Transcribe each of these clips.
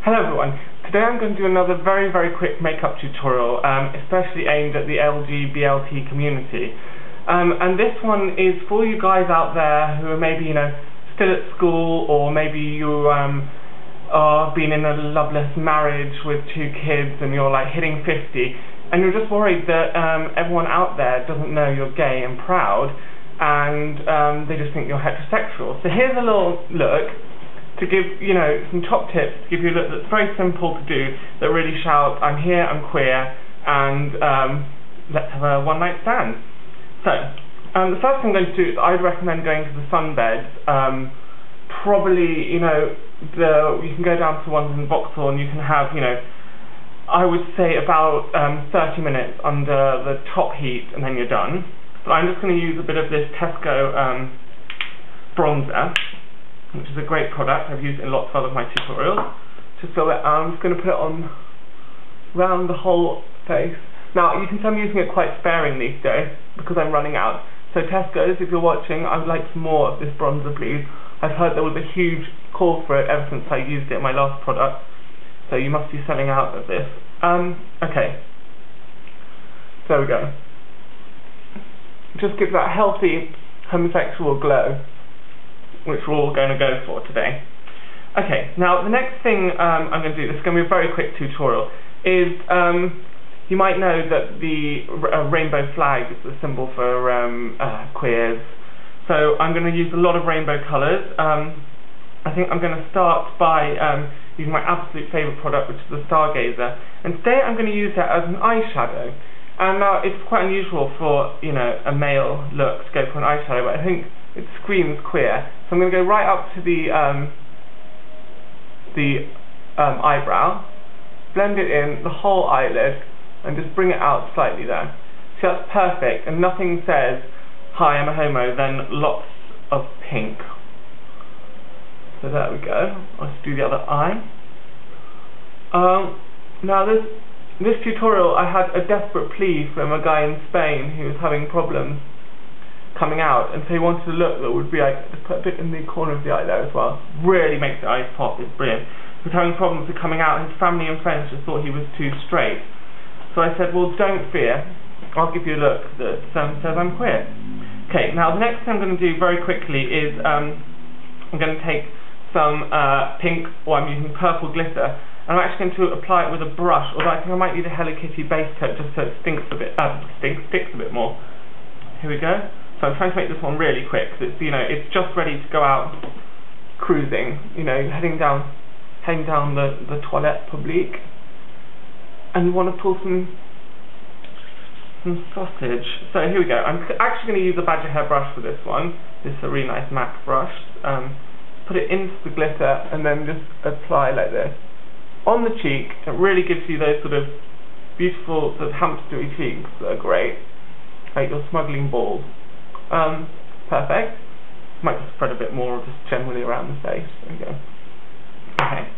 Hello everyone, today I'm going to do another very quick makeup tutorial, especially aimed at the LGBT community. And this one is for you guys out there who are maybe, still at school, or maybe you are being in a loveless marriage with 2 kids and you're like hitting 50 and you're just worried that everyone out there doesn't know you're gay and proud, and they just think you're heterosexual. So here's a little look to give, some top tips to give you a look that's very simple to do, that really shouts, I'm here, I'm queer, and let's have a one-night stand. So, the first thing I'm going to do is I'd recommend going to the sunbeds. Probably, you can go down to the ones in Vauxhall and you can have, I would say about 30 minutes under the top heat and then you're done. But I'm just going to use a bit of this Tesco bronzer, which is a great product. I've used it in lots of other of my tutorials. Just so that I'm just going to put it on around the whole face. Now, you can see I'm using it quite sparingly today because I'm running out. So Tesco's, if you're watching, I would like some more of this bronzer, please. I've heard there was a huge call for it ever since I used it in my last product. So you must be selling out of this. Okay. There we go. Just give that healthy homosexual glow, which we're all going to go for today. Okay, now the next thing I'm going to do, this is going to be a very quick tutorial, is you might know that the rainbow flag is the symbol for queers. So I'm going to use a lot of rainbow colours. I think I'm going to start by using my absolute favourite product, which is the Stargazer. And today I'm going to use that as an eyeshadow. And now it's quite unusual for, a male look to go for an eyeshadow, but I think it screams queer. So I'm going to go right up to the eyebrow, blend it in, the whole eyelid, and just bring it out slightly there. See, that's perfect, and nothing says, hi, I'm a homo, than lots of pink. So there we go. I'll just do the other eye. Now this tutorial, I had a desperate plea from a guy in Spain who was having problems coming out, and so he wanted a look that would be like, just put a bit in the corner of the eye there as well. Really makes the eyes pop, it's brilliant. He was having problems with coming out, his family and friends just thought he was too straight. So I said, well, don't fear, I'll give you a look that says I'm queer. Okay, now the next thing I'm going to do very quickly is I'm going to take some pink, or I'm using purple glitter, and I'm actually going to apply it with a brush, although I think I might need a Hello Kitty base coat just so it sticks a bit more. Here we go. So I'm trying to make this one really quick, because it's, it's just ready to go out cruising, heading down the toilette publique, and you want to pull some sausage. So here we go. I'm actually going to use a badger hair brush for this one. This is a really nice MAC brush. Put it into the glitter and then just apply like this on the cheek. It really gives you those sort of beautiful sort of hamstery cheeks that are great, like you're smuggling balls. Perfect. Might just spread a bit more just generally around the face. There we go. Okay.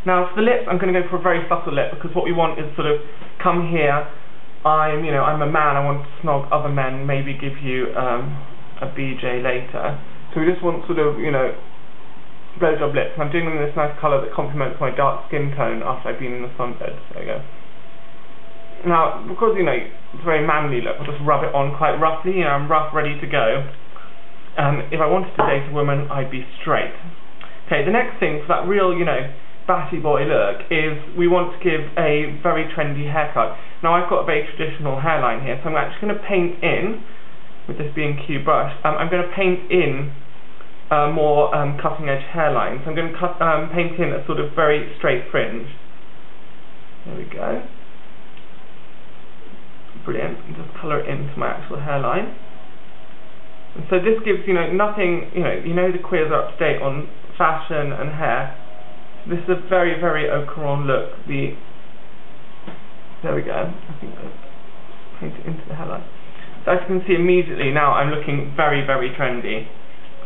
Now for the lips, I'm going to go for a very subtle lip, because what we want is sort of come here. I'm a man. I want to snog other men. Maybe give you a BJ later. So we just want sort of blowjob lips. And I'm doing them in this nice colour that complements my dark skin tone after I've been in the sunbed. There we go. Now, because, it's a very manly look, I'll just rub it on quite roughly, I'm rough, ready to go. If I wanted to date a woman, I'd be straight. Okay, the next thing for that real, Battyboy look is we want to give a very trendy haircut. Now, I've got a very traditional hairline here, so I'm actually going to paint in, with this B&Q brush, I'm going to paint in more cutting-edge hairline. So I'm going to paint in a sort of very straight fringe. There we go. Brilliant. And just colour it into my actual hairline. And so this gives, nothing, the queers are up to date on fashion and hair. This is a very au courant look. There we go. I think I'll paint it into the hairline. So as you can see immediately now I'm looking very trendy.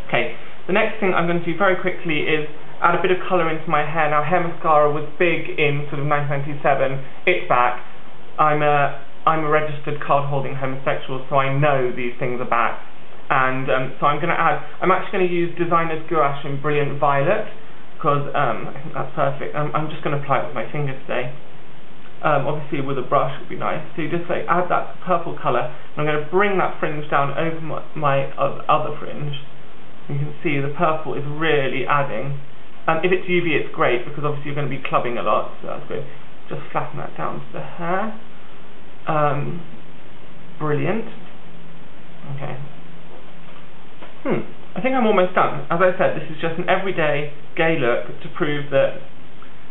Okay, the next thing I'm going to do very quickly is add a bit of colour into my hair. Now, hair mascara was big in sort of 1997. It's back. I'm a registered card-holding homosexual, so I know these things are back. And so I'm actually going to use Designer's Gouache in Brilliant Violet. because I think that's perfect. I'm just going to apply it with my finger today. Obviously with a brush would be nice. So you just like add that purple colour, and I'm going to bring that fringe down over my other fringe. You can see the purple is really adding. If it's UV it's great, because obviously you're going to be clubbing a lot, so that's good. Just flatten that down to the hair. Brilliant. Okay. I think I'm almost done. As I said, this is just an everyday gay look to prove that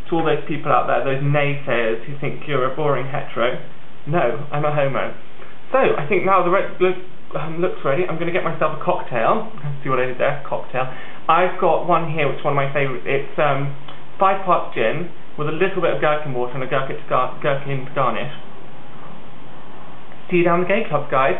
to all those people out there, those naysayers who think you're a boring hetero, no, I'm a homo. So, I think now the look's ready. I'm going to get myself a cocktail. See what I did there? Cocktail. I've got one here, which is one of my favourites. It's 5 parts gin with a little bit of gherkin water and a gherkin to garnish. See you down the gay clubs, guys.